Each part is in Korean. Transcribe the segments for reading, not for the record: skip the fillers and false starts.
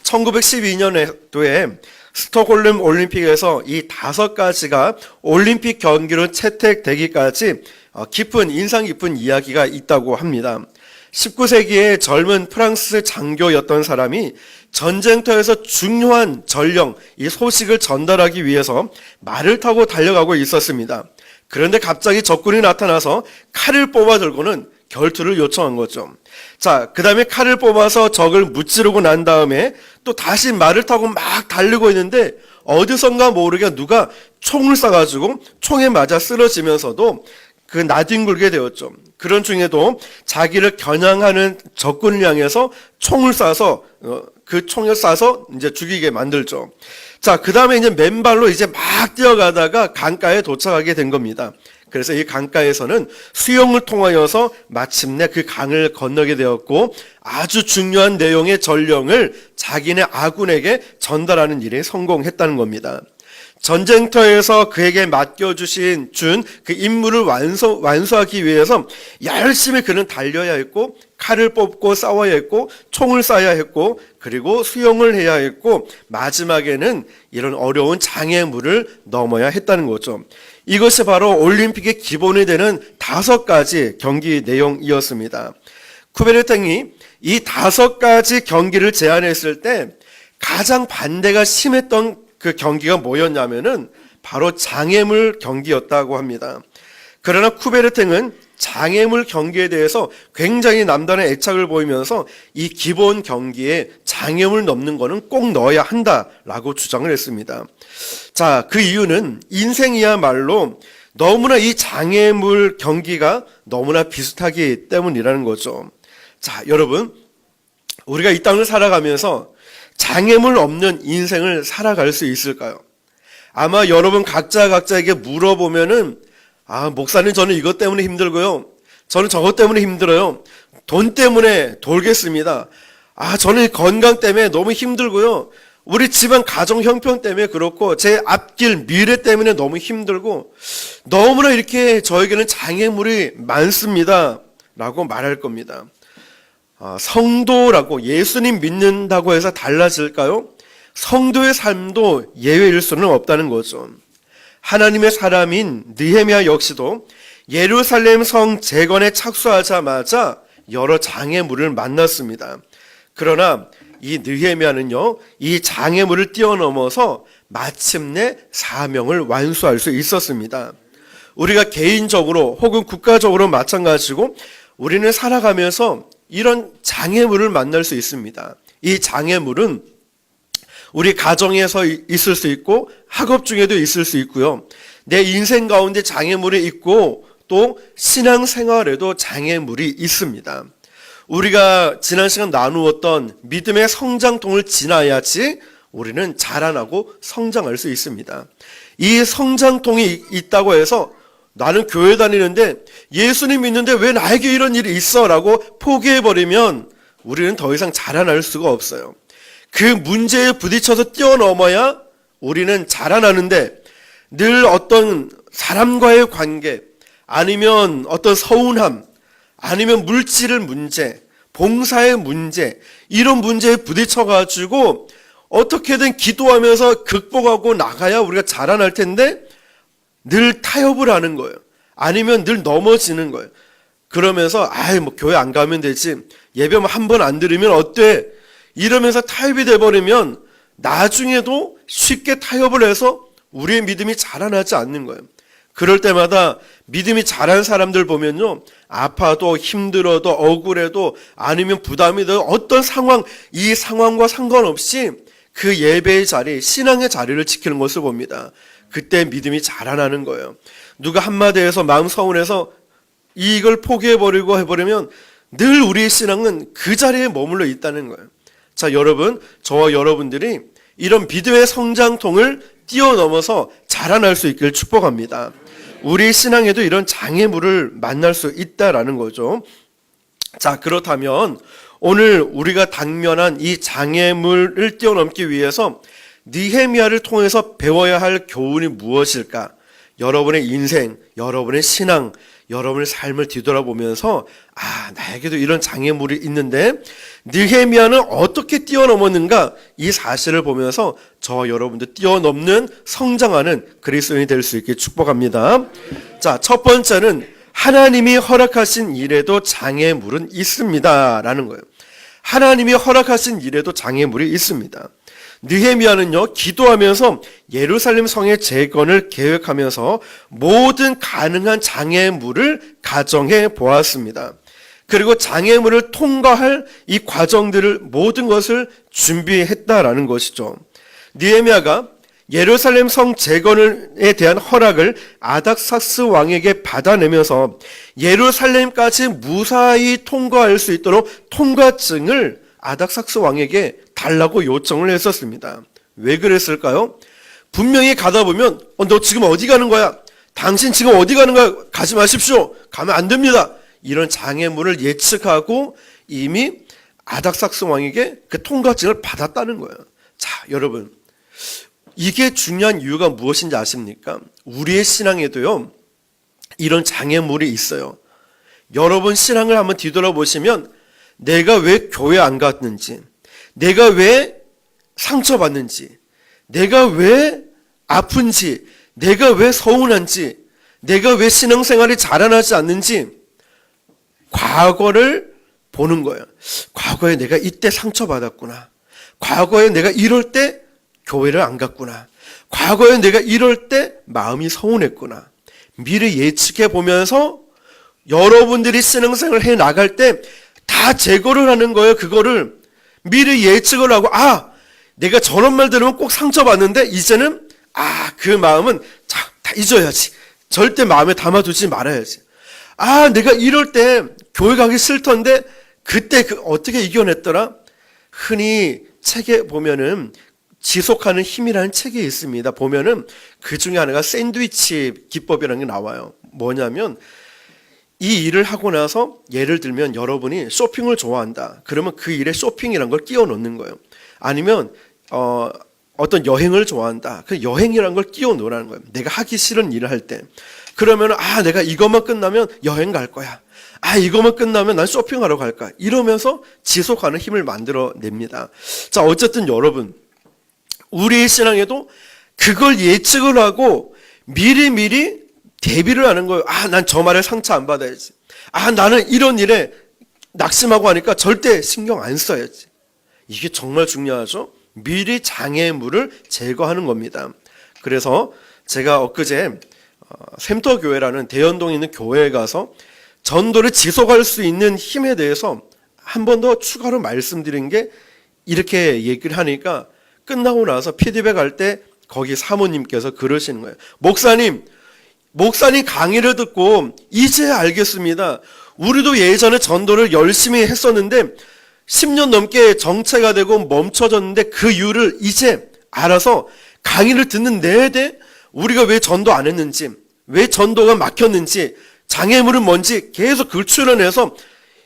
1912년도에 스톡홀름 올림픽에서 이 5가지가 올림픽 경기로 채택되기까지 인상 깊은 이야기가 있다고 합니다. 19세기의 젊은 프랑스 장교였던 사람이 전쟁터에서 중요한 전령, 이 소식을 전달하기 위해서 말을 타고 달려가고 있었습니다. 그런데 갑자기 적군이 나타나서 칼을 뽑아 들고는 결투를 요청한 거죠. 자, 그 다음에 칼을 뽑아서 적을 무찌르고 난 다음에 또 다시 말을 타고 막 달리고 있는데 어디선가 모르게 누가 총을 쏴가지고 총에 맞아 쓰러지면서도 나뒹굴게 되었죠. 그런 중에도 자기를 겨냥하는 적군을 향해서 총을 쏴서 그 총을 쏴서 이제 죽이게 만들죠. 자, 그 다음에 이제 맨발로 이제 막 뛰어가다가 강가에 도착하게 된 겁니다. 그래서 이 강가에서는 수영을 통하여서 마침내 그 강을 건너게 되었고 아주 중요한 내용의 전령을 자기네 아군에게 전달하는 일에 성공했다는 겁니다. 전쟁터에서 그에게 맡겨주신 그 임무를 완수하기 위해서 열심히 그는 달려야 했고 칼을 뽑고 싸워야 했고 총을 쏴야 했고 그리고 수영을 해야 했고 마지막에는 이런 어려운 장애물을 넘어야 했다는 거죠. 이것이 바로 올림픽의 기본이 되는 5가지 경기 내용이었습니다. 쿠베르탱이 이 5가지 경기를 제안했을 때 가장 반대가 심했던 그 경기가 뭐였냐면은 바로 장애물 경기였다고 합니다. 그러나 쿠베르탱은 장애물 경기에 대해서 굉장히 남다른 애착을 보이면서 이 기본 경기에 장애물 넣는 거는 꼭 넣어야 한다라고 주장을 했습니다. 자, 그 이유는 인생이야말로 너무나 이 장애물 경기가 너무나 비슷하기 때문이라는 거죠. 자, 여러분, 우리가 이 땅을 살아가면서 장애물 없는 인생을 살아갈 수 있을까요? 아마 여러분 각자에게 물어보면은 목사님 저는 이것 때문에 힘들고요. 저는 저것 때문에 힘들어요. 돈 때문에 돌겠습니다. 저는 건강 때문에 너무 힘들고요. 우리 집안 가정 형편 때문에 그렇고 제 앞길 미래 때문에 너무 힘들고 너무나 이렇게 저에게는 장애물이 많습니다. 라고 말할 겁니다. 성도라고 예수님 믿는다고 해서 달라질까요? 성도의 삶도 예외일 수는 없다는 거죠. 하나님의 사람인 느헤미야 역시도 예루살렘 성 재건에 착수하자마자 여러 장애물을 만났습니다. 그러나 이 느헤미야는요, 이 장애물을 뛰어넘어서 마침내 사명을 완수할 수 있었습니다. 우리가 개인적으로 혹은 국가적으로 마찬가지고 우리는 살아가면서 이런 장애물을 만날 수 있습니다. 이 장애물은 우리 가정에서 있을 수 있고 학업 중에도 있을 수 있고요. 내 인생 가운데 장애물이 있고 또 신앙생활에도 장애물이 있습니다. 우리가 지난 시간 나누었던 믿음의 성장통을 지나야지 우리는 자라나고 성장할 수 있습니다. 이 성장통이 있다고 해서 나는 교회 다니는데 예수님 믿는데 왜 나에게 이런 일이 있어? 라고 포기해버리면 우리는 더 이상 자라날 수가 없어요. 그 문제에 부딪혀서 뛰어넘어야 우리는 자라나는데 늘 어떤 사람과의 관계 아니면 어떤 서운함 아니면 물질의 문제, 봉사의 문제 이런 문제에 부딪혀가지고 어떻게든 기도하면서 극복하고 나가야 우리가 자라날 텐데 늘 타협을 하는 거예요. 아니면 늘 넘어지는 거예요. 그러면서 교회 안 가면 되지. 예배 한 번 안 들으면 어때? 이러면서 타협이 돼버리면 나중에도 쉽게 타협을 해서 우리의 믿음이 자라나지 않는 거예요. 그럴 때마다 믿음이 자란 사람들 보면요, 아파도 힘들어도 억울해도 아니면 부담이 더 어떤 상황, 이 상황과 상관없이 그 예배의 자리, 신앙의 자리를 지키는 것을 봅니다. 그때 믿음이 자라나는 거예요. 누가 한마디 해서 마음 서운해서 이걸 포기해버리고 해버리면 늘 우리의 신앙은 그 자리에 머물러 있다는 거예요. 자, 여러분, 저와 여러분들이 이런 믿음의 성장통을 뛰어넘어서 자라날 수 있길 축복합니다. 우리 신앙에도 이런 장애물을 만날 수 있다라는 거죠. 자, 그렇다면 오늘 우리가 당면한 이 장애물을 뛰어넘기 위해서 느헤미야를 통해서 배워야 할 교훈이 무엇일까? 여러분의 인생, 여러분의 신앙, 여러분의 삶을 뒤돌아보면서 나에게도 이런 장애물이 있는데 느헤미야는 어떻게 뛰어넘었는가, 이 사실을 보면서 저 여러분도 뛰어넘는 성장하는 그리스도인이 될 수 있게 축복합니다. 자, 첫 번째는 하나님이 허락하신 일에도 장애물은 있습니다 라는 거예요. 하나님이 허락하신 일에도 장애물이 있습니다. 느헤미야는요, 기도하면서 예루살렘 성의 재건을 계획하면서 모든 가능한 장애물을 가정해 보았습니다. 그리고 장애물을 통과할 이 과정들을 모든 것을 준비했다라는 것이죠. 느헤미야가 예루살렘 성 재건에 대한 허락을 아닥삭스 왕에게 받아내면서 예루살렘까지 무사히 통과할 수 있도록 통과증을 아닥삭스 왕에게 달라고 요청을 했었습니다. 왜 그랬을까요? 분명히 가다 보면 너 지금 어디 가는 거야? 당신 지금 어디 가는 거야? 가지 마십시오. 가면 안 됩니다. 이런 장애물을 예측하고 이미 아닥삭스 왕에게 그 통과증을 받았다는 거예요. 자, 여러분, 이게 중요한 이유가 무엇인지 아십니까? 우리의 신앙에도요, 이런 장애물이 있어요. 여러분 신앙을 한번 뒤돌아보시면 내가 왜 교회 안 갔는지, 내가 왜 상처받는지, 내가 왜 아픈지, 내가 왜 서운한지, 내가 왜 신앙생활이 자라나지 않는지 과거를 보는 거예요. 과거에 내가 이때 상처받았구나. 과거에 내가 이럴 때 교회를 안 갔구나. 과거에 내가 이럴 때 마음이 서운했구나. 미리 예측해 보면서 여러분들이 신앙생활을 해 나갈 때 다 제거를 하는 거예요. 그거를 미리 예측을 하고, 내가 저런 말 들으면 꼭 상처받는데 이제는 그 마음은 다 잊어야지. 절대 마음에 담아두지 말아야지. 내가 이럴 때 교회 가기 싫던데 그때 어떻게 이겨냈더라? 흔히 책에 보면은 지속하는 힘이라는 책이 있습니다. 보면은 그 중에 하나가 샌드위치 기법이라는 게 나와요. 뭐냐면 이 일을 하고 나서 예를 들면 여러분이 쇼핑을 좋아한다. 그러면 그 일에 쇼핑이라는 걸 끼워 넣는 거예요. 아니면 어떤 여행을 좋아한다. 그 여행이라는 걸 끼워 넣으라는 거예요. 내가 하기 싫은 일을 할 때. 그러면 내가 이것만 끝나면 여행 갈 거야. 이것만 끝나면 난 쇼핑하러 갈 거야. 이러면서 지속하는 힘을 만들어냅니다. 자, 어쨌든 여러분, 우리의 신앙에도 그걸 예측을 하고 미리미리 대비를 하는 거예요. 난 저 말에 상처 안 받아야지. 나는 이런 일에 낙심하고 하니까 절대 신경 안 써야지. 이게 정말 중요하죠. 미리 장애물을 제거하는 겁니다. 그래서 제가 엊그제 샘터교회라는 대연동에 있는 교회에 가서 전도를 지속할 수 있는 힘에 대해서 한 번 더 추가로 말씀드린 게, 이렇게 얘기를 하니까 끝나고 나서 피드백할 때 거기 사모님께서 그러시는 거예요. 목사님 강의를 듣고 이제 알겠습니다. 우리도 예전에 전도를 열심히 했었는데 10년 넘게 정체가 되고 멈춰졌는데 그 이유를 이제 알아서 강의를 듣는 내내 우리가 왜 전도 안 했는지, 왜 전도가 막혔는지, 장애물은 뭔지 계속 그걸 추론해서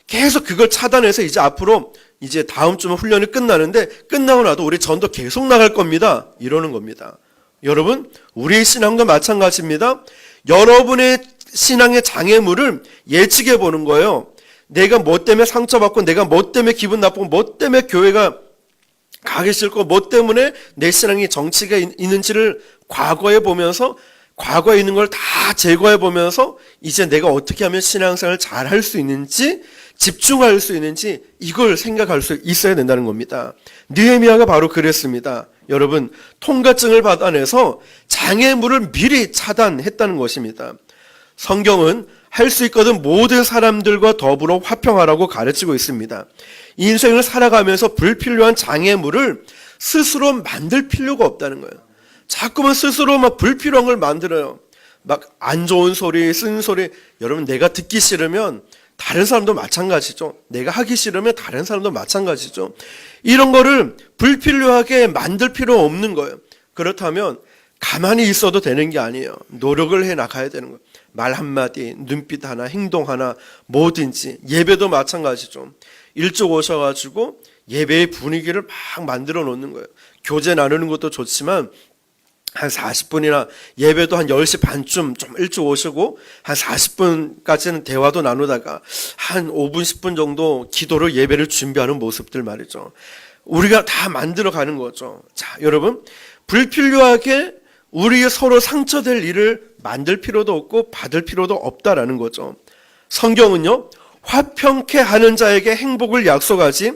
계속 그걸 차단해서 이제 앞으로 이제 다음 주면 훈련이 끝나는데 끝나고 나도 우리 전도 계속 나갈 겁니다. 이러는 겁니다. 여러분, 우리의 신앙과 마찬가지입니다. 여러분의 신앙의 장애물을 예측해 보는 거예요. 내가 뭐 때문에 상처받고, 내가 뭐 때문에 기분 나쁘고, 뭐 때문에 교회가 가기 싫고, 뭐 때문에 내 신앙이 정치가 있는지를 과거에 보면서, 과거에 있는 걸 다 제거해 보면서 이제 내가 어떻게 하면 신앙생활을 잘 할 수 있는지, 집중할 수 있는지 이걸 생각할 수 있어야 된다는 겁니다. 느헤미야가 바로 그랬습니다. 여러분, 통과증을 받아내서 장애물을 미리 차단했다는 것입니다. 성경은 할 수 있거든 모든 사람들과 더불어 화평하라고 가르치고 있습니다. 인생을 살아가면서 불필요한 장애물을 스스로 만들 필요가 없다는 거예요. 자꾸만 스스로 막 불필요한 걸 만들어요. 막 안 좋은 소리, 쓴 소리. 여러분, 내가 듣기 싫으면 다른 사람도 마찬가지죠. 내가 하기 싫으면 다른 사람도 마찬가지죠. 이런 거를 불필요하게 만들 필요 없는 거예요. 그렇다면 가만히 있어도 되는 게 아니에요. 노력을 해 나가야 되는 거예요. 말 한마디, 눈빛 하나, 행동 하나, 뭐든지. 예배도 마찬가지죠. 일찍 오셔가지고 예배의 분위기를 막 만들어 놓는 거예요. 교제 나누는 것도 좋지만 한 40분이나 예배도 한 10시 반쯤 좀 일찍 오시고 한 40분까지는 대화도 나누다가 한 5분 10분 정도 기도로 예배를 준비하는 모습들 말이죠. 우리가 다 만들어 가는 거죠. 자, 여러분, 불필요하게 우리 서로 상처될 일을 만들 필요도 없고 받을 필요도 없다라는 거죠. 성경은요, 화평케 하는 자에게 행복을 약속하지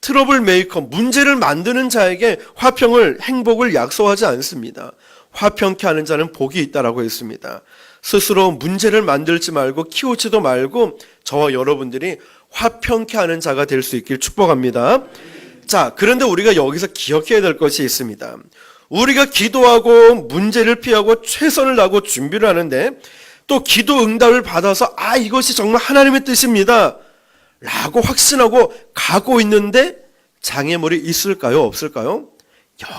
트러블 메이커, 문제를 만드는 자에게 화평을, 행복을 약속하지 않습니다. 화평케 하는 자는 복이 있다라고 했습니다. 스스로 문제를 만들지 말고 키우지도 말고 저와 여러분들이 화평케 하는 자가 될 수 있길 축복합니다. 자, 그런데 우리가 여기서 기억해야 될 것이 있습니다. 우리가 기도하고 문제를 피하고 최선을 다하고 준비를 하는데 또 기도 응답을 받아서 이것이 정말 하나님의 뜻입니다 라고 확신하고 가고 있는데 장애물이 있을까요? 없을까요?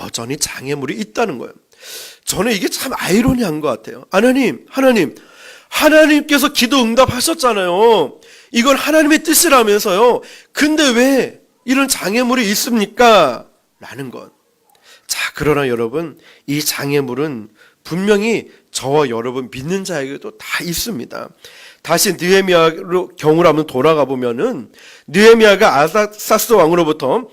여전히 장애물이 있다는 거예요. 저는 이게 참 아이러니한 것 같아요. 하나님께서 기도 응답하셨잖아요. 이건 하나님의 뜻이라면서요. 근데 왜 이런 장애물이 있습니까? 라는 것. 자, 그러나 여러분, 이 장애물은 분명히 저와 여러분 믿는 자에게도 다 있습니다. 다시 느헤미야로 경우를 한번 돌아가 보면은 느헤미야가 아닥사스 왕으로부터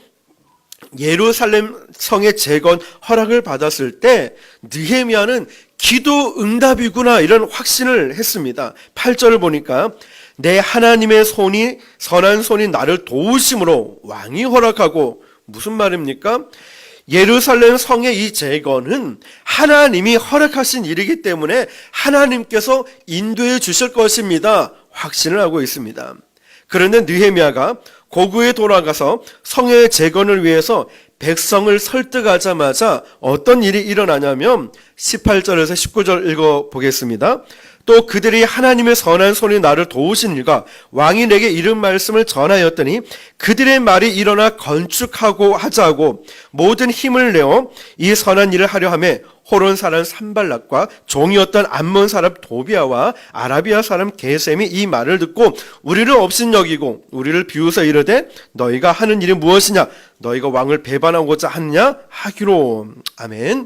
예루살렘 성의 재건 허락을 받았을 때 느헤미야는 기도 응답이구나 이런 확신을 했습니다. 8절을 보니까 내 하나님의 손이 선한 손이 나를 도우심으로 왕이 허락하고, 무슨 말입니까? 예루살렘 성의 이 재건은 하나님이 허락하신 일이기 때문에 하나님께서 인도해 주실 것입니다. 확신을 하고 있습니다. 그런데 느헤미야가 고국에 돌아가서 성의 재건을 위해서 백성을 설득하자마자 어떤 일이 일어나냐면 18절에서 19절 읽어보겠습니다. 또 그들이 하나님의 선한 손이 나를 도우신 일과 왕이 내게 이른 말씀을 전하였더니 그들의 말이 일어나 건축하고 하자고 모든 힘을 내어 이 선한 일을 하려 하며 호론 사람 산발락과 종이었던 암몬 사람 도비아와 아라비아 사람 게셈이 이 말을 듣고 우리를 업신여기고 우리를 비웃어 이르되 너희가 하는 일이 무엇이냐? 너희가 왕을 배반하고자 하느냐? 하기로. 아멘.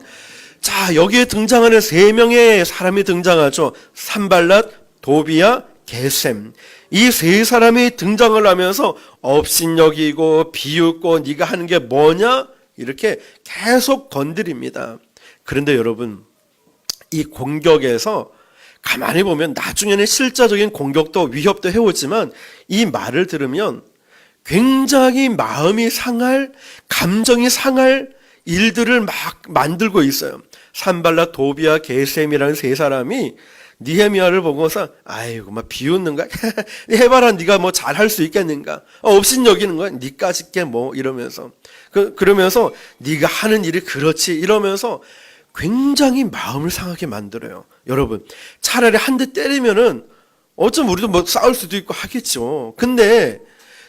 자, 여기에 등장하는 세 명의 사람이 등장하죠. 산발랏, 도비아, 게셈. 이 세 사람이 등장을 하면서 업신여기고 비웃고 네가 하는 게 뭐냐? 이렇게 계속 건드립니다. 그런데 여러분, 이 공격에서 가만히 보면 나중에는 실제적인 공격도 위협도 해오지만 이 말을 들으면 굉장히 마음이 상할, 감정이 상할 일들을 막 만들고 있어요. 산발랏, 도비아, 게셈이라는 세 사람이 느헤미야를 보고서 아이고 막 비웃는가? 해봐라, 네가 뭐 잘할 수 있겠는가? 업신여기는 거야. 니까짓 게 뭐 이러면서 그러면서 네가 하는 일이 그렇지 이러면서 굉장히 마음을 상하게 만들어요. 여러분, 차라리 한 대 때리면은 어쩜 우리도 뭐 싸울 수도 있고 하겠죠. 근데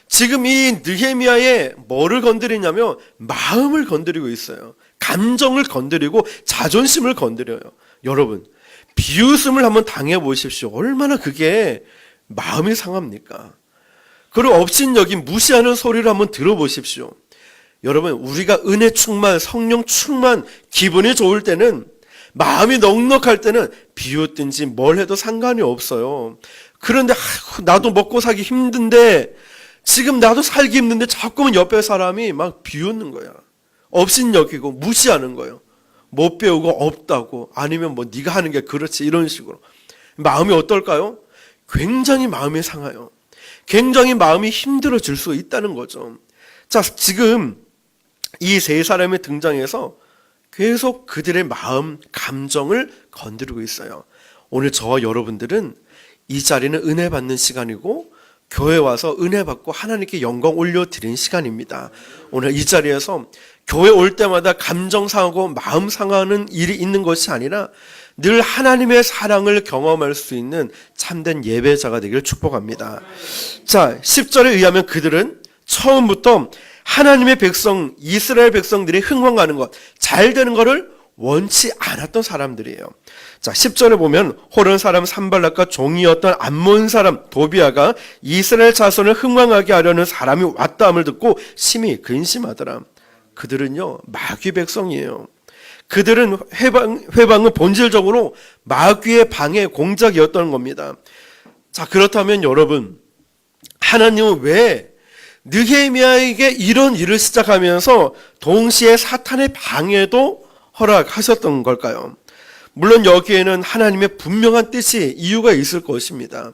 지금 이 느헤미야의 뭐를 건드리냐면 마음을 건드리고 있어요. 감정을 건드리고 자존심을 건드려요. 여러분, 비웃음을 한번 당해보십시오. 얼마나 그게 마음이 상합니까? 그리고 업신여긴 무시하는 소리를 한번 들어보십시오. 여러분, 우리가 은혜 충만, 성령 충만, 기분이 좋을 때는, 마음이 넉넉할 때는 비웃든지 뭘 해도 상관이 없어요. 그런데 나도 먹고 살기 힘든데, 지금 나도 살기 힘든데 자꾸만 옆에 사람이 막 비웃는 거야. 업신여기고 무시하는 거예요. 못 배우고 없다고, 아니면 뭐 네가 하는 게 그렇지 이런 식으로. 마음이 어떨까요? 굉장히 마음이 상해요. 굉장히 마음이 힘들어질 수 있다는 거죠. 자, 지금 이 세 사람의 등장에서 계속 그들의 마음, 감정을 건드리고 있어요. 오늘 저와 여러분들은 이 자리는 은혜 받는 시간이고 교회 와서 은혜 받고 하나님께 영광 올려드리는 시간입니다. 오늘 이 자리에서 교회 올 때마다 감정 상하고 마음 상하는 일이 있는 것이 아니라 늘 하나님의 사랑을 경험할 수 있는 참된 예배자가 되기를 축복합니다. 자, 10절에 의하면 그들은 처음부터 하나님의 백성, 이스라엘 백성들이 흥왕하는 것, 잘 되는 것을 원치 않았던 사람들이에요. 자, 10절에 보면 호른 사람 산발락과 종이었던 암몬 사람 도비아가 이스라엘 자손을 흥왕하게 하려는 사람이 왔다함을 듣고 심히 근심하더라. 그들은요, 마귀 백성이에요. 그들은 회방은 본질적으로 마귀의 방해 공작이었던 겁니다. 자, 그렇다면 여러분, 하나님은 왜 느헤미야에게 이런 일을 시작하면서 동시에 사탄의 방해도 허락하셨던 걸까요? 물론 여기에는 하나님의 분명한 뜻이 이유가 있을 것입니다.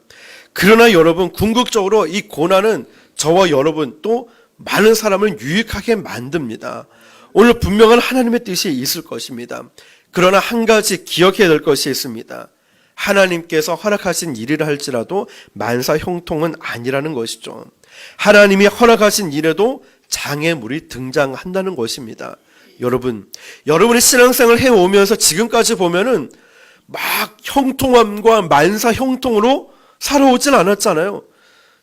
그러나 여러분, 궁극적으로 이 고난은 저와 여러분 또 많은 사람을 유익하게 만듭니다. 오늘 분명한 하나님의 뜻이 있을 것입니다. 그러나 한 가지 기억해야 될 것이 있습니다. 하나님께서 허락하신 일이라 할지라도 만사 형통은 아니라는 것이죠. 하나님이 허락하신 일에도 장애물이 등장한다는 것입니다. 여러분의 신앙생활을 해오면서 지금까지 보면은 막 형통함과 만사 형통으로 살아오진 않았잖아요.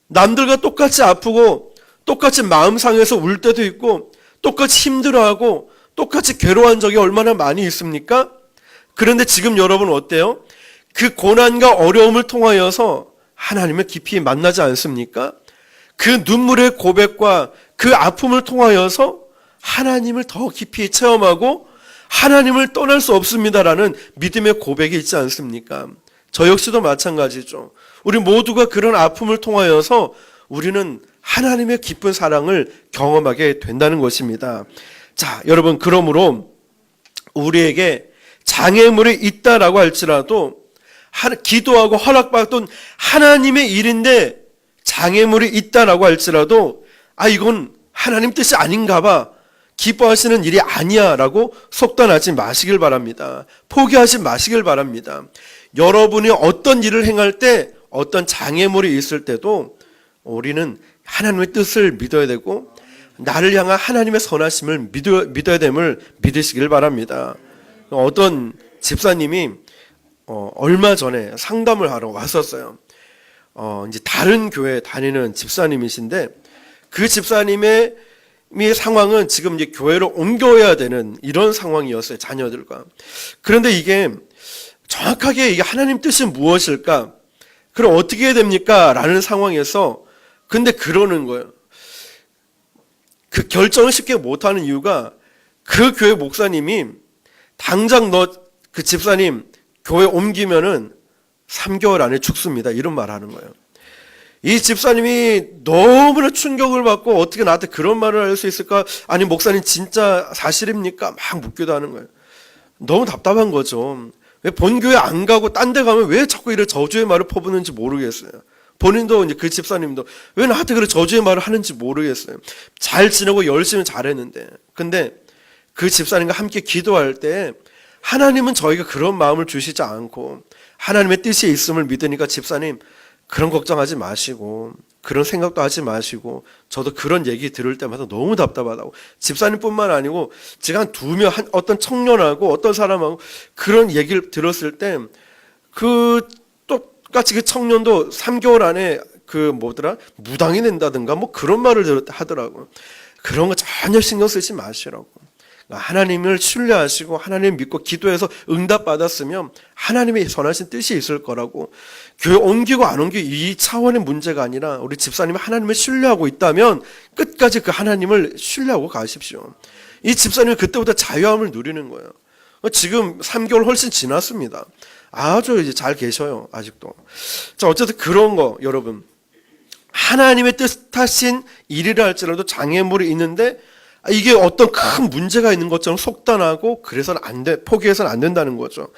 남들과 똑같이 아프고 똑같이 마음 상해서 울 때도 있고 똑같이 힘들어하고 똑같이 괴로워한 적이 얼마나 많이 있습니까? 그런데 지금 여러분 어때요? 그 고난과 어려움을 통하여서 하나님을 깊이 만나지 않습니까? 그 눈물의 고백과 그 아픔을 통하여서 하나님을 더 깊이 체험하고 하나님을 떠날 수 없습니다라는 믿음의 고백이 있지 않습니까? 저 역시도 마찬가지죠. 우리 모두가 그런 아픔을 통하여서 우리는 하나님의 기쁜 사랑을 경험하게 된다는 것입니다. 자, 여러분, 그러므로 우리에게 장애물이 있다라고 할지라도 기도하고 허락받던 하나님의 일인데 장애물이 있다라고 할지라도 이건 하나님 뜻이 아닌가 봐, 기뻐하시는 일이 아니야 라고 속단하지 마시길 바랍니다. 포기하지 마시길 바랍니다. 여러분이 어떤 일을 행할 때 어떤 장애물이 있을 때도 우리는 하나님의 뜻을 믿어야 되고 나를 향한 하나님의 선하심을 믿어야 됨을 믿으시길 바랍니다. 어떤 집사님이 얼마 전에 상담을 하러 왔었어요. 이제 다른 교회 다니는 집사님이신데 그 집사님의 상황은 지금 이제 교회로 옮겨야 되는 이런 상황이었어요, 자녀들과. 그런데 이게 정확하게 이게 하나님 뜻이 무엇일까? 그럼 어떻게 해야 됩니까? 라는 상황에서 근데 그러는 거예요. 그 결정을 쉽게 못하는 이유가 그 교회 목사님이 당장 너 그 집사님 교회 옮기면은 3개월 안에 죽습니다. 이런 말 하는 거예요. 이 집사님이 너무나 충격을 받고 어떻게 나한테 그런 말을 할 수 있을까? 아니 목사님 진짜 사실입니까? 막 묻기도 하는 거예요. 너무 답답한 거죠. 왜 본교회 안 가고 딴 데 가면 왜 자꾸 이런 저주의 말을 퍼붓는지 모르겠어요. 본인도 이제 그 집사님도 왜 나한테 그런 저주의 말을 하는지 모르겠어요. 잘 지내고 열심히 잘했는데. 근데 그 집사님과 함께 기도할 때 하나님은 저희가 그런 마음을 주시지 않고 하나님의 뜻이 있음을 믿으니까 집사님 그런 걱정하지 마시고 그런 생각도 하지 마시고 저도 그런 얘기 들을 때마다 너무 답답하다고. 집사님뿐만 아니고 제가 한 2명 어떤 청년하고 어떤 사람하고 그런 얘기를 들었을 때 그 똑같이 그 청년도 3개월 안에 무당이 된다든가 뭐 그런 말을 하더라고요. 그런 거 전혀 신경 쓰지 마시라고. 하나님을 신뢰하시고 하나님 믿고 기도해서 응답받았으면 하나님의 선하신 뜻이 있을 거라고. 교회 옮기고 안 옮기고 이 차원의 문제가 아니라 우리 집사님이 하나님을 신뢰하고 있다면 끝까지 그 하나님을 신뢰하고 가십시오. 이 집사님은 그때부터 자유함을 누리는 거예요. 지금 3개월 훨씬 지났습니다. 아주 이제 잘 계셔요, 아직도. 자, 어쨌든 그런 거 여러분, 하나님의 뜻하신 일이라 할지라도 장애물이 있는데 이게 어떤 큰 문제가 있는 것처럼 속단하고 그래서는 포기해서는 안 된다는 거죠.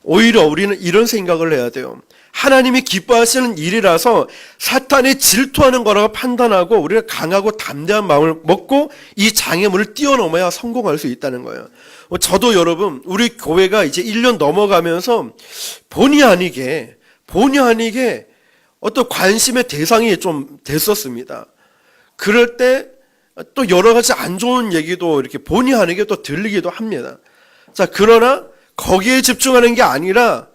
오히려 우리는 이런 생각을 해야 돼요. 하나님이 기뻐하시는 일이라서 사탄이 질투하는 거라고 판단하고 우리가 강하고 담대한 마음을 먹고 이 장애물을 뛰어넘어야 성공할 수 있다는 거예요. 저도 여러분, 우리 교회가 이제 1년 넘어가면서 본의 아니게 어떤 관심의 대상이 좀 됐었습니다. 그럴 때 또 여러 가지 안 좋은 얘기도 이렇게 본의 아니게 또 들리기도 합니다. 자, 그러나 거기에 집중하는 게 아니라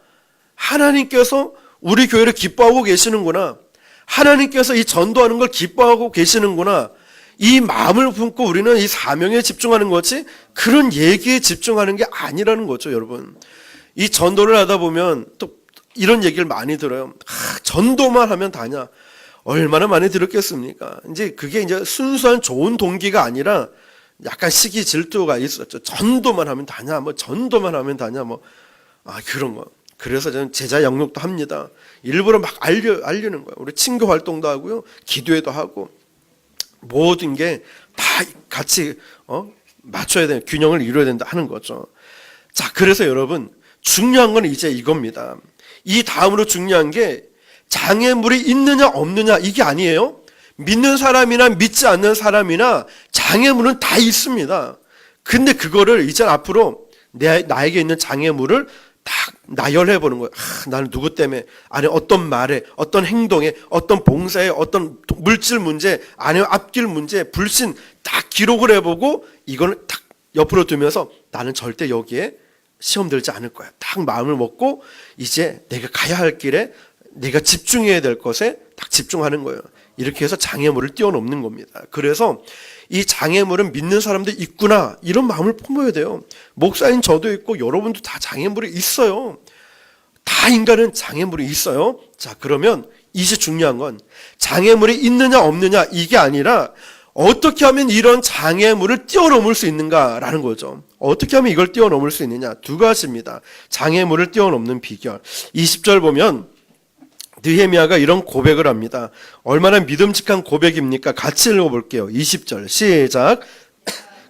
하나님께서 우리 교회를 기뻐하고 계시는구나. 하나님께서 이 전도하는 걸 기뻐하고 계시는구나. 이 마음을 품고 우리는 이 사명에 집중하는 거지 그런 얘기에 집중하는 게 아니라는 거죠, 여러분. 이 전도를 하다 보면 또 이런 얘기를 많이 들어요. 전도만 하면 다냐. 얼마나 많이 들었겠습니까? 이제 그게 이제 순수한 좋은 동기가 아니라 약간 시기 질투가 있었죠. 전도만 하면 다냐, 전도만 하면 다냐, 그런 거. 그래서 저는 제자 양육도 합니다. 일부러 막 알리는 거예요. 우리 친교 활동도 하고요, 기도회도 하고, 모든 게 다 같이 맞춰야 되는, 균형을 이루어야 된다 하는 거죠. 자, 그래서 여러분, 중요한 건 이제 이겁니다. 이 다음으로 중요한 게 장애물이 있느냐 없느냐 이게 아니에요. 믿는 사람이나 믿지 않는 사람이나 장애물은 다 있습니다. 근데 그거를 이제 앞으로 나에게 있는 장애물을 딱 나열해 보는 거예요. 나는 누구 때문에, 아니 어떤 말에, 어떤 행동에, 어떤 봉사에, 어떤 물질 문제, 아니면 앞길 문제, 불신 딱 기록을 해보고 이거는 딱 옆으로 두면서 나는 절대 여기에 시험 들지 않을 거야. 딱 마음을 먹고 이제 내가 가야 할 길에, 내가 집중해야 될 것에 딱 집중하는 거예요. 이렇게 해서 장애물을 뛰어넘는 겁니다. 그래서 이 장애물은 믿는 사람도 있구나, 이런 마음을 품어야 돼요. 목사인 저도 있고 여러분도 다 장애물이 있어요. 다 인간은 장애물이 있어요. 자, 그러면 이제 중요한 건 장애물이 있느냐 없느냐 이게 아니라 어떻게 하면 이런 장애물을 뛰어넘을 수 있는가라는 거죠. 어떻게 하면 이걸 뛰어넘을 수 있느냐, 두 가지입니다. 장애물을 뛰어넘는 비결. 20절 보면 느헤미야가 이런 고백을 합니다. 얼마나 믿음직한 고백입니까? 같이 읽어볼게요. 20절 시작.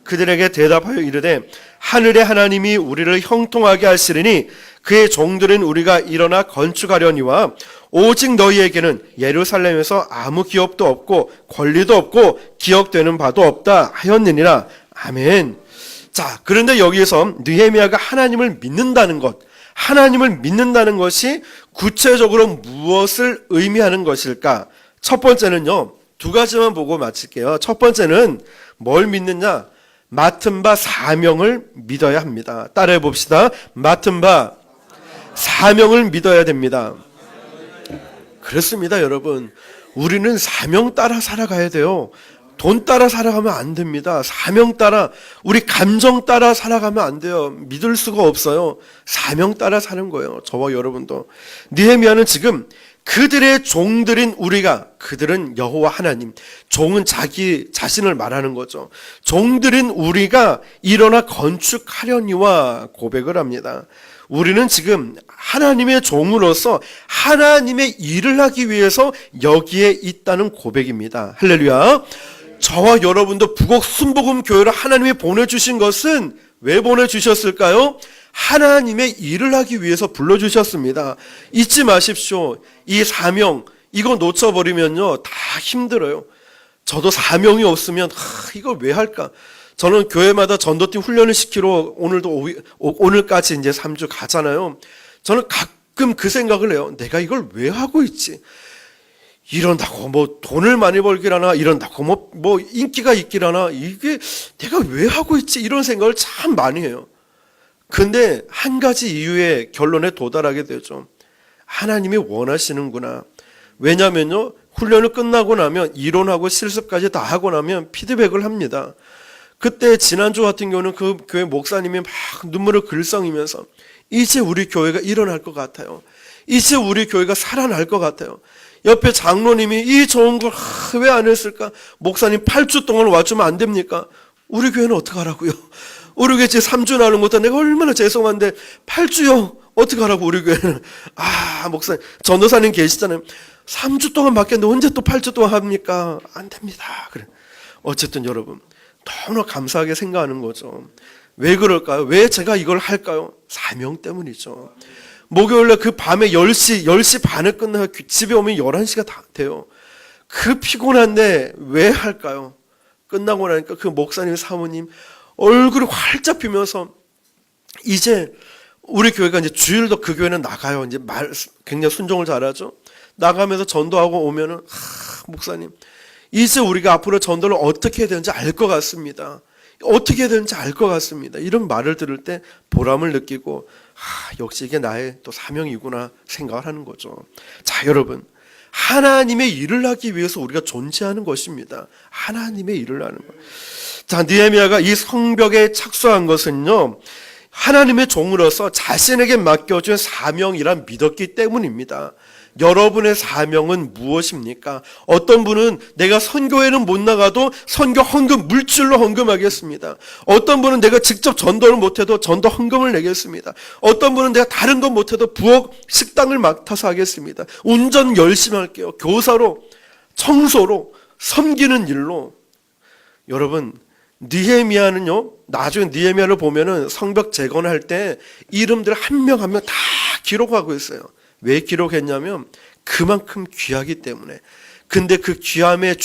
그들에게 대답하여 이르되 하늘의 하나님이 우리를 형통하게 하시리니 그의 종들은 우리가 일어나 건축하려니와 오직 너희에게는 예루살렘에서 아무 기업도 없고 권리도 없고 기억되는 바도 없다 하였느니라. 아멘. 자, 그런데 여기에서 느헤미야가 하나님을 믿는다는 것, 하나님을 믿는다는 것이 구체적으로 무엇을 의미하는 것일까? 첫 번째는요, 두 가지만 보고 마칠게요. 첫 번째는 뭘 믿느냐? 맡은 바 사명을 믿어야 합니다. 따라해 봅시다. 맡은 바 사명을 믿어야 됩니다. 그렇습니다, 여러분. 우리는 사명 따라 살아가야 돼요. 돈 따라 살아가면 안 됩니다. 사명 따라, 우리 감정 따라 살아가면 안 돼요. 믿을 수가 없어요. 사명 따라 사는 거예요. 저와 여러분도. 느헤미야는 지금 그들의 종들인 우리가, 그들은 여호와 하나님, 종은 자기 자신을 말하는 거죠. 종들인 우리가 일어나 건축하려니와 고백을 합니다. 우리는 지금 하나님의 종으로서 하나님의 일을 하기 위해서 여기에 있다는 고백입니다. 할렐루야. 저와 여러분도 북옥 순복음 교회를 하나님이 보내주신 것은 왜 보내주셨을까요? 하나님의 일을 하기 위해서 불러주셨습니다. 잊지 마십시오. 이 사명, 이거 놓쳐버리면요 다 힘들어요. 저도 사명이 없으면 이걸 왜 할까? 저는 교회마다 전도팀 훈련을 시키러 오늘까지 이제 3주 가잖아요. 저는 가끔 그 생각을 해요. 내가 이걸 왜 하고 있지? 이런다고 돈을 많이 벌기라나, 이런다고 인기가 있기라나, 이게 내가 왜 하고 있지? 이런 생각을 참 많이 해요. 근데 한 가지 이유의 결론에 도달하게 되죠. 하나님이 원하시는구나. 왜냐면요, 훈련을 끝나고 나면 이론하고 실습까지 다 하고 나면 피드백을 합니다. 그때 지난주 같은 경우는 그 교회 목사님이 막 눈물을 글썽이면서 이제 우리 교회가 일어날 것 같아요. 이제 우리 교회가 살아날 것 같아요. 옆에 장로님이 이 좋은 걸 왜 안 했을까? 목사님 8주 동안 와주면 안 됩니까? 우리 교회는 어떡하라고요? 우리 교회 3주 나는 것도 내가 얼마나 죄송한데 8주요? 어떡하라고 우리 교회는. 목사님, 전도사님 계시잖아요. 3주 동안 맡겼는데 언제 또 8주 동안 합니까? 안 됩니다. 그래. 어쨌든 여러분, 너무나 감사하게 생각하는 거죠. 왜 그럴까요? 왜 제가 이걸 할까요? 사명 때문이죠. 목요일날 그 밤에 10시 반에 끝나서 집에 오면 11시가 다 돼요. 그 피곤한데 왜 할까요? 끝나고 나니까 그 목사님 사모님 얼굴이 활짝 피면서 이제 우리 교회가 이제 주일도 그 교회는 나가요. 이제 굉장히 순종을 잘하죠. 나가면서 전도하고 오면은 목사님 이제 우리가 앞으로 전도를 어떻게 해야 되는지 알 것 같습니다. 어떻게 해야 되는지 알 것 같습니다. 이런 말을 들을 때 보람을 느끼고 역시 이게 나의 또 사명이구나 생각을 하는 거죠. 자, 여러분, 하나님의 일을 하기 위해서 우리가 존재하는 것입니다. 하나님의 일을 하는 것. 자, 느헤미야가 이 성벽에 착수한 것은요, 하나님의 종으로서 자신에게 맡겨준 사명이란 믿었기 때문입니다. 여러분의 사명은 무엇입니까? 어떤 분은 내가 선교회는 못 나가도 선교 헌금 물질로 헌금하겠습니다. 어떤 분은 내가 직접 전도를 못해도 전도 헌금을 내겠습니다. 어떤 분은 내가 다른 건 못해도 부엌 식당을 맡아서 하겠습니다. 운전 열심히 할게요. 교사로, 청소로, 섬기는 일로. 여러분, 느헤미야는요, 나중에 느헤미야를 보면은 성벽 재건할 때 이름들 한 명 한 명 다 기록하고 있어요. 왜 기록했냐면 그만큼 귀하기 때문에. 근데 그 귀함의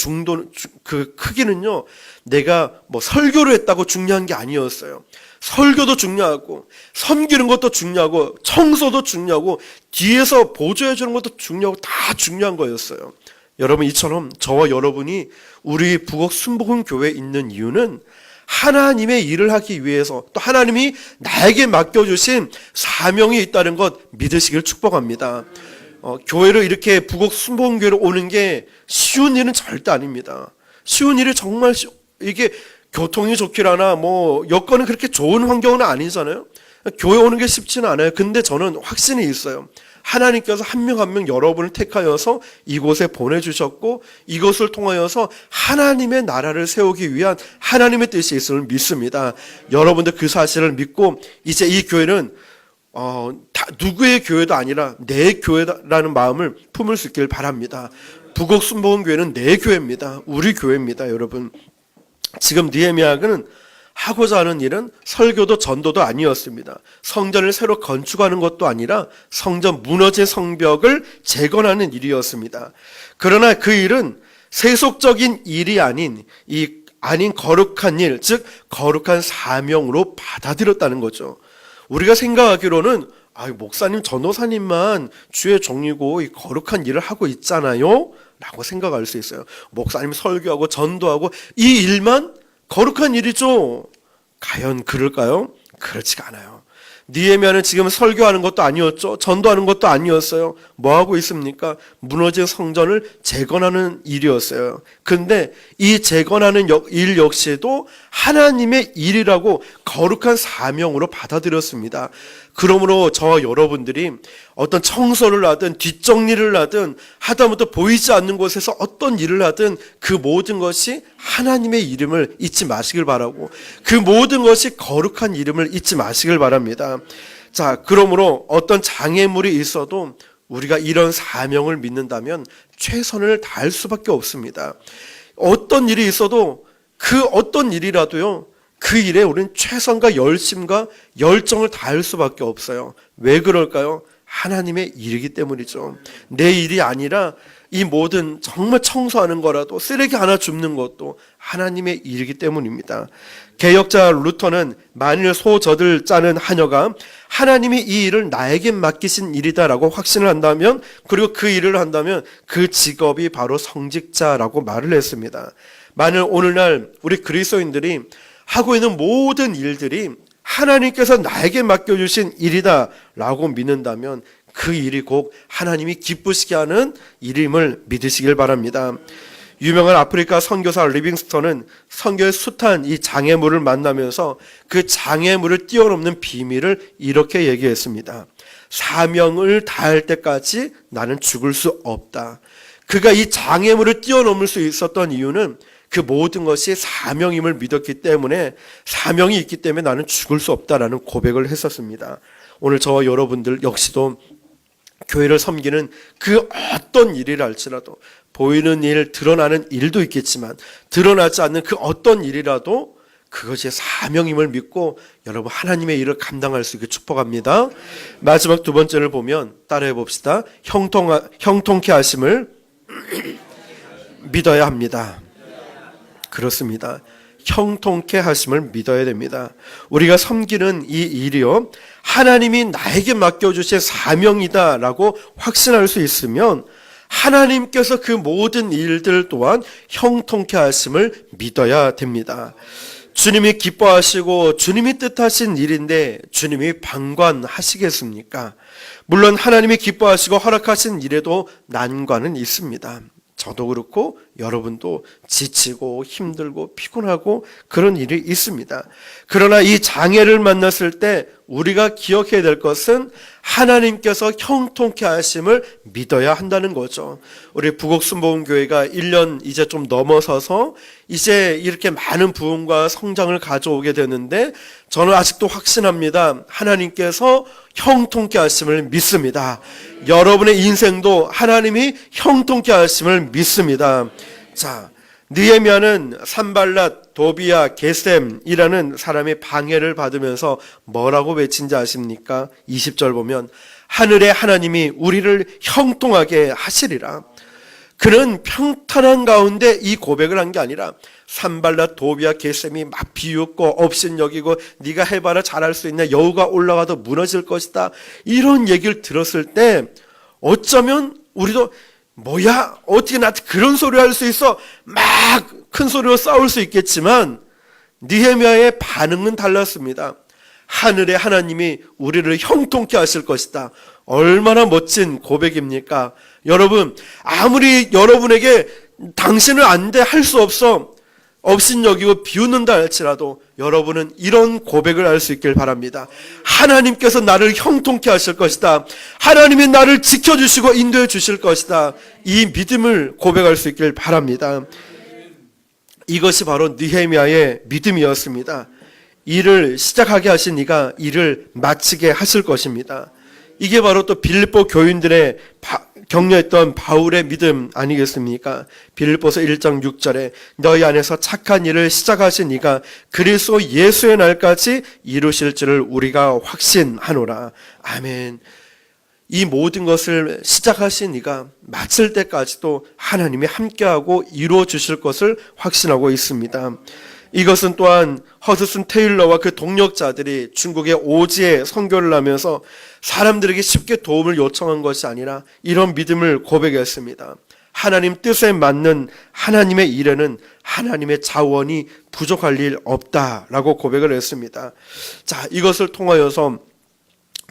그 크기는요, 내가 뭐 설교를 했다고 중요한 게 아니었어요. 설교도 중요하고, 섬기는 것도 중요하고, 청소도 중요하고, 뒤에서 보조해 주는 것도 중요하고, 다 중요한 거였어요. 여러분, 이처럼 저와 여러분이 우리 북옥 순복음 교회에 있는 이유는 하나님의 일을 하기 위해서, 또 하나님이 나에게 맡겨주신 사명이 있다는 것 믿으시길 축복합니다. 교회를 이렇게 북옥 순복음 교회로 오는 게 쉬운 일은 절대 아닙니다. 쉬운 일이 정말 이게 교통이 좋기라나 뭐 여건은 그렇게 좋은 환경은 아니잖아요. 교회 오는 게 쉽지는 않아요. 근데 저는 확신이 있어요. 하나님께서 한 명 한 명 여러분을 택하여서 이곳에 보내주셨고, 이것을 통하여서 하나님의 나라를 세우기 위한 하나님의 뜻이 있음을 믿습니다. 여러분들 그 사실을 믿고 이제 이 교회는 누구의 교회도 아니라 내 교회라는 마음을 품을 수 있길 바랍니다. 북옥 순복음 교회는 내 교회입니다. 우리 교회입니다. 여러분, 지금 느헤미야는 하고자 하는 일은 설교도 전도도 아니었습니다. 성전을 새로 건축하는 것도 아니라 성전 무너진 성벽을 재건하는 일이었습니다. 그러나 그 일은 세속적인 일이 아닌 거룩한 일, 즉 거룩한 사명으로 받아들였다는 거죠. 우리가 생각하기로는 목사님, 전도사님만 주의 종이고 이 거룩한 일을 하고 있잖아요 라고 생각할 수 있어요. 목사님 설교하고 전도하고 이 일만 거룩한 일이죠. 과연 그럴까요? 그렇지가 않아요. 느헤미야는 지금 설교하는 것도 아니었죠. 전도하는 것도 아니었어요. 뭐 하고 있습니까? 무너진 성전을 재건하는 일이었어요. 근데 이 재건하는 일 역시도 하나님의 일이라고 거룩한 사명으로 받아들였습니다. 그러므로 저와 여러분들이 어떤 청소를 하든 뒷정리를 하든 하다못해 보이지 않는 곳에서 어떤 일을 하든 그 모든 것이 하나님의 이름을 잊지 마시길 바라고, 그 모든 것이 거룩한 이름을 잊지 마시길 바랍니다. 자, 그러므로 어떤 장애물이 있어도 우리가 이런 사명을 믿는다면 최선을 다할 수밖에 없습니다. 어떤 일이 있어도 그 어떤 일이라도요, 그 일에 우리는 최선과 열심과 열정을 다할 수밖에 없어요. 왜 그럴까요? 하나님의 일이기 때문이죠. 내 일이 아니라 이 모든 정말 청소하는 거라도 쓰레기 하나 줍는 것도 하나님의 일이기 때문입니다. 개혁자 루터는 만일 소젖을 짜는 하녀가 하나님이 이 일을 나에게 맡기신 일이다라고 확신을 한다면, 그리고 그 일을 한다면 그 직업이 바로 성직자라고 말을 했습니다. 만일 오늘날 우리 그리스도인들이 하고 있는 모든 일들이 하나님께서 나에게 맡겨주신 일이다 라고 믿는다면 그 일이 곧 하나님이 기쁘시게 하는 일임을 믿으시길 바랍니다. 유명한 아프리카 선교사 리빙스턴은 선교의 숱한 이 장애물을 만나면서 그 장애물을 뛰어넘는 비밀을 이렇게 얘기했습니다. 사명을 다할 때까지 나는 죽을 수 없다. 그가 이 장애물을 뛰어넘을 수 있었던 이유는 그 모든 것이 사명임을 믿었기 때문에, 사명이 있기 때문에 나는 죽을 수 없다라는 고백을 했었습니다. 오늘 저와 여러분들 역시도 교회를 섬기는 그 어떤 일이라 할지라도, 보이는 일, 드러나는 일도 있겠지만 드러나지 않는 그 어떤 일이라도 그것이 사명임을 믿고 여러분 하나님의 일을 감당할 수 있게 축복합니다. 마지막 두 번째를 보면 따라해 봅시다. 형통케 하심을 믿어야 합니다. 그렇습니다. 형통케 하심을 믿어야 됩니다. 우리가 섬기는 이 일이요, 하나님이 나에게 맡겨주신 사명이다 라고 확신할 수 있으면 하나님께서 그 모든 일들 또한 형통케 하심을 믿어야 됩니다. 주님이 기뻐하시고 주님이 뜻하신 일인데 주님이 방관하시겠습니까? 물론 하나님이 기뻐하시고 허락하신 일에도 난관은 있습니다. 저도 그렇고 여러분도 지치고 힘들고 피곤하고 그런 일이 있습니다. 그러나 이 장애를 만났을 때 우리가 기억해야 될 것은 하나님께서 형통케 하심을 믿어야 한다는 거죠. 우리 부곡순복음교회가 1년 이제 좀 넘어서서 이제 이렇게 많은 부흥과 성장을 가져오게 되는데 저는 아직도 확신합니다. 하나님께서 형통케 하심을 믿습니다. 여러분의 인생도 하나님이 형통케 하심을 믿습니다. 자, 느헤미야는 산발랏, 도비야, 게셈이라는 사람의 방해를 받으면서 뭐라고 외친지 아십니까? 20절 보면 하늘의 하나님이 우리를 형통하게 하시리라. 그는 평탄한 가운데 이 고백을 한 게 아니라 산발랏, 도비야, 게셈이 막 비웃고 업신여기고 네가 해봐라 잘할 수 있냐, 여우가 올라가도 무너질 것이다, 이런 얘기를 들었을 때 어쩌면 우리도 뭐야 어떻게 나한테 그런 소리 할 수 있어, 막 큰 소리로 싸울 수 있겠지만 느헤미야의 반응은 달랐습니다. 하늘의 하나님이 우리를 형통케 하실 것이다. 얼마나 멋진 고백입니까? 여러분, 아무리 여러분에게 당신은 안 돼, 할 수 없어, 업신여기고 비웃는다 할지라도 여러분은 이런 고백을 할 수 있길 바랍니다. 하나님께서 나를 형통케 하실 것이다. 하나님이 나를 지켜주시고 인도해 주실 것이다. 이 믿음을 고백할 수 있길 바랍니다. 이것이 바로 느헤미야의 믿음이었습니다. 일을 시작하게 하신 이가 일을 마치게 하실 것입니다. 이게 바로 또 빌립보 교인들의 격려했던 바울의 믿음 아니겠습니까? 빌립보서 1장 6절에 너희 안에서 착한 일을 시작하신 이가 그리스도 예수의 날까지 이루실 줄을 우리가 확신하노라. 아멘. 이 모든 것을 시작하신 이가 마칠 때까지도 하나님이 함께하고 이루어 주실 것을 확신하고 있습니다. 이것은 또한 허드슨 테일러와 그 동력자들이 중국의 오지에 선교를 하면서 사람들에게 쉽게 도움을 요청한 것이 아니라 이런 믿음을 고백했습니다. 하나님 뜻에 맞는 하나님의 일에는 하나님의 자원이 부족할 일 없다라고 고백을 했습니다. 자, 이것을 통하여서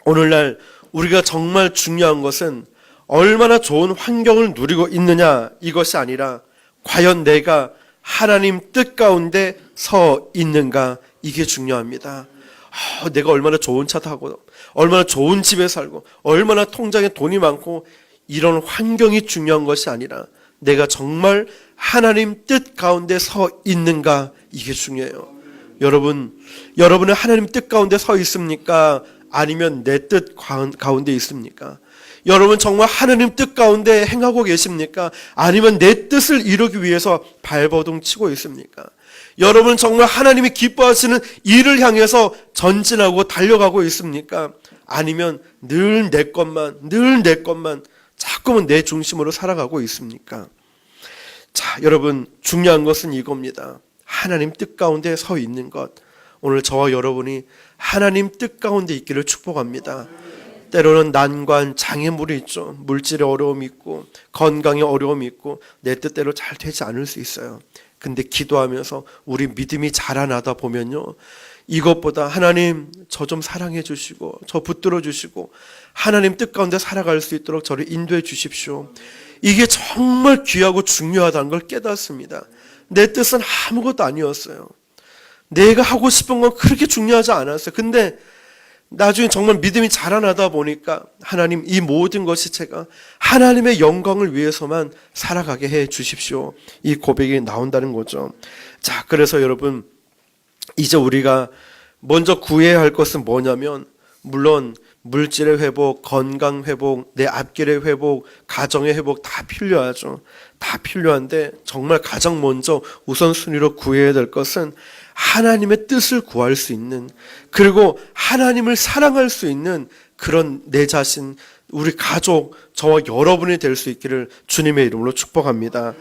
오늘날 우리가 정말 중요한 것은 얼마나 좋은 환경을 누리고 있느냐, 이것이 아니라 과연 내가 하나님 뜻 가운데 서 있는가, 이게 중요합니다. 내가 얼마나 좋은 차 타고 얼마나 좋은 집에 살고 얼마나 통장에 돈이 많고 이런 환경이 중요한 것이 아니라 내가 정말 하나님 뜻 가운데 서 있는가, 이게 중요해요. 여러분은 하나님 뜻 가운데 서 있습니까? 아니면 내 뜻 가운데 있습니까? 여러분 정말 하나님 뜻 가운데 행하고 계십니까? 아니면 내 뜻을 이루기 위해서 발버둥 치고 있습니까? 여러분 정말 하나님이 기뻐하시는 일을 향해서 전진하고 달려가고 있습니까? 아니면 늘 내 것만 자꾸만 내 중심으로 살아가고 있습니까? 자, 여러분 중요한 것은 이겁니다. 하나님 뜻 가운데 서 있는 것. 오늘 저와 여러분이 하나님 뜻 가운데 있기를 축복합니다. 때로는 난관, 장애물이 있죠. 물질의 어려움이 있고 건강의 어려움이 있고 내 뜻대로 잘 되지 않을 수 있어요. 근데 기도하면서 우리 믿음이 자라나다 보면요, 이것보다 하나님 저 좀 사랑해 주시고 저 붙들어 주시고 하나님 뜻 가운데 살아갈 수 있도록 저를 인도해 주십시오. 이게 정말 귀하고 중요하다는 걸 깨닫습니다. 내 뜻은 아무것도 아니었어요. 내가 하고 싶은 건 그렇게 중요하지 않았어요. 근데 나중에 정말 믿음이 자라나다 보니까 하나님, 이 모든 것이 제가 하나님의 영광을 위해서만 살아가게 해 주십시오. 이 고백이 나온다는 거죠. 자, 그래서 여러분 이제 우리가 먼저 구해야 할 것은 뭐냐면, 물론 물질의 회복, 건강 회복, 내 앞길의 회복, 가정의 회복 다 필요하죠. 다 필요한데 정말 가장 먼저 우선순위로 구해야 될 것은 하나님의 뜻을 구할 수 있는, 그리고 하나님을 사랑할 수 있는 그런 내 자신, 우리 가족, 저와 여러분이 될 수 있기를 주님의 이름으로 축복합니다.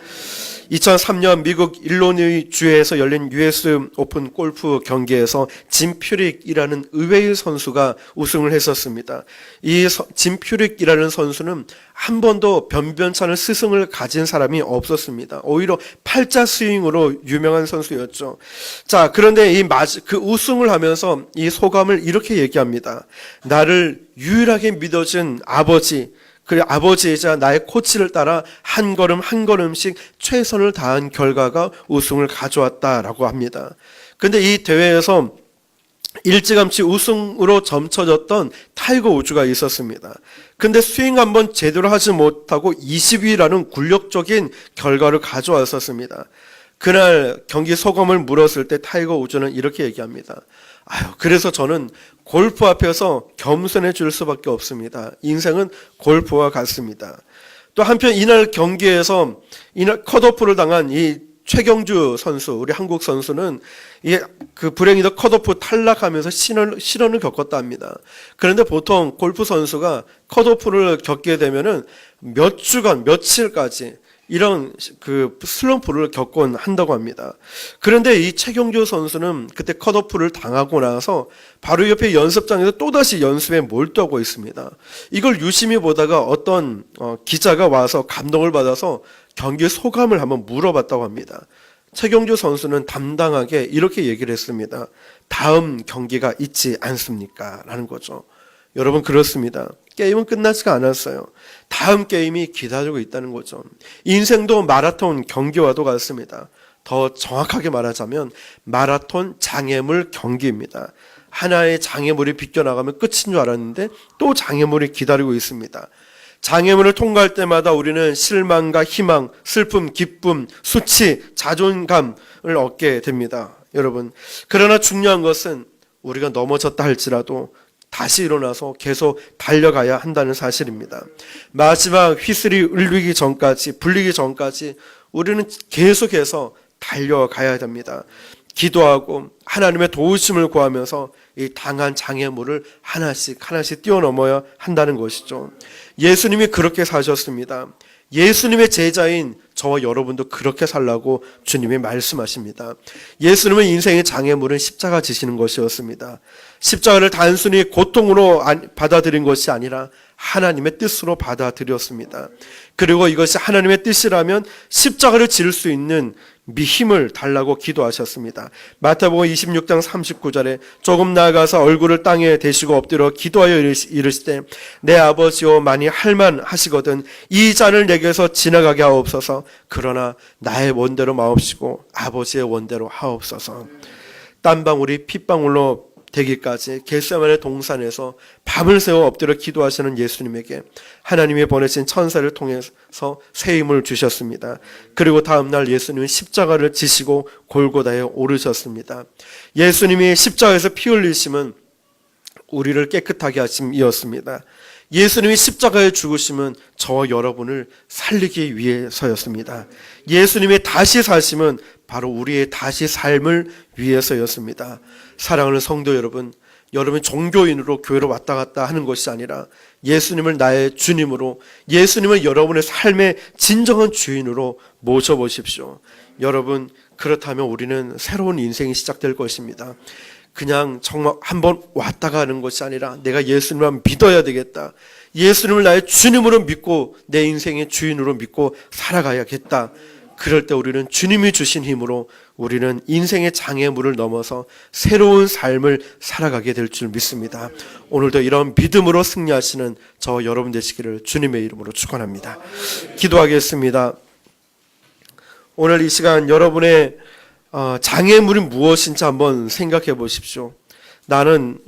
2003년 미국 일리노이 주에서 열린 US 오픈 골프 경기에서 짐 퓨릭이라는 의외의 선수가 우승을 했었습니다. 이 짐 퓨릭이라는 선수는 한 번도 변변찮은 스승을 가진 사람이 없었습니다. 오히려 팔자 스윙으로 유명한 선수였죠. 자, 그런데 그 우승을 하면서 이 소감을 이렇게 얘기합니다. 나를 유일하게 믿어준 아버지, 그리고 아버지이자 나의 코치를 따라 한 걸음 한 걸음씩 최선을 다한 결과가 우승을 가져왔다라고 합니다. 근데 이 대회에서 일찌감치 우승으로 점쳐졌던 타이거 우즈가 있었습니다. 근데 스윙 한번 제대로 하지 못하고 20위라는 굴욕적인 결과를 가져왔었습니다. 그날 경기 소감을 물었을 때 타이거 우즈는 이렇게 얘기합니다. 그래서 저는 골프 앞에서 겸손해 줄 수밖에 없습니다. 인생은 골프와 같습니다. 또 한편 이날 경기에서 이날 컷오프를 당한 이 최경주 선수, 우리 한국 선수는 그 불행히도 컷오프 탈락하면서 실언을 겪었다 합니다. 그런데 보통 골프 선수가 컷오프를 겪게 되면은 몇 주간, 며칠까지 이런 그 슬럼프를 겪곤 한다고 합니다. 그런데 이 최경주 선수는 그때 컷오프를 당하고 나서 바로 옆에 연습장에서 또다시 연습에 몰두하고 있습니다. 이걸 유심히 보다가 어떤 기자가 와서 감동을 받아서 경기 소감을 한번 물어봤다고 합니다. 최경주 선수는 담당하게 이렇게 얘기를 했습니다. 다음 경기가 있지 않습니까? 라는 거죠. 여러분, 그렇습니다. 게임은 끝나지가 않았어요. 다음 게임이 기다리고 있다는 거죠. 인생도 마라톤 경기와도 같습니다. 더 정확하게 말하자면 마라톤 장애물 경기입니다. 하나의 장애물이 비껴나가면 끝인 줄 알았는데 또 장애물이 기다리고 있습니다. 장애물을 통과할 때마다 우리는 실망과 희망, 슬픔, 기쁨, 수치, 자존감을 얻게 됩니다. 여러분, 그러나 중요한 것은 우리가 넘어졌다 할지라도 다시 일어나서 계속 달려가야 한다는 사실입니다. 마지막 휘슬이 울리기 전까지, 불리기 전까지 우리는 계속해서 달려가야 됩니다. 기도하고 하나님의 도우심을 구하면서 이 당한 장애물을 하나씩 뛰어넘어야 한다는 것이죠. 예수님이 그렇게 사셨습니다. 예수님의 제자인 저와 여러분도 그렇게 살라고 주님이 말씀하십니다. 예수님은 인생의 장애물은 십자가 지시는 것이었습니다. 십자가를 단순히 고통으로 받아들인 것이 아니라 하나님의 뜻으로 받아들였습니다. 그리고 이것이 하나님의 뜻이라면 십자가를 지을 수 있는 힘을 달라고 기도하셨습니다. 마태복음 26장 39절에 조금 나아가서 얼굴을 땅에 대시고 엎드려 기도하여 이르시되 내 아버지여 만이 할만하시거든 이 잔을 내게서 지나가게 하옵소서. 그러나 나의 원대로 마옵시고 아버지의 원대로 하옵소서. 땀방울이 핏방울로 되기까지 겟세마네 동산에서 밤을 새워 엎드려 기도하시는 예수님에게 하나님이 보내신 천사를 통해서 새 힘을 주셨습니다. 그리고 다음날 예수님은 십자가를 지시고 골고다에 오르셨습니다. 예수님이 십자가에서 피 흘리심은 우리를 깨끗하게 하심이었습니다. 예수님이 십자가에 죽으심은 저와 여러분을 살리기 위해서였습니다. 예수님의 다시 사심은 바로 우리의 다시 삶을 위해서였습니다. 사랑하는 성도 여러분, 여러분 종교인으로 교회로 왔다 갔다 하는 것이 아니라 예수님을 나의 주님으로, 예수님을 여러분의 삶의 진정한 주인으로 모셔보십시오. 여러분, 그렇다면 우리는 새로운 인생이 시작될 것입니다. 그냥 정말 한번 왔다 가는 것이 아니라 내가 예수님을 믿어야 되겠다. 예수님을 나의 주님으로 믿고 내 인생의 주인으로 믿고 살아가야겠다. 그럴 때 우리는 주님이 주신 힘으로 우리는 인생의 장애물을 넘어서 새로운 삶을 살아가게 될 줄 믿습니다. 오늘도 이런 믿음으로 승리하시는 저 여러분 되시기를 주님의 이름으로 축원합니다. 기도하겠습니다. 오늘 이 시간 여러분의 장애물이 무엇인지 한번 생각해 보십시오. 나는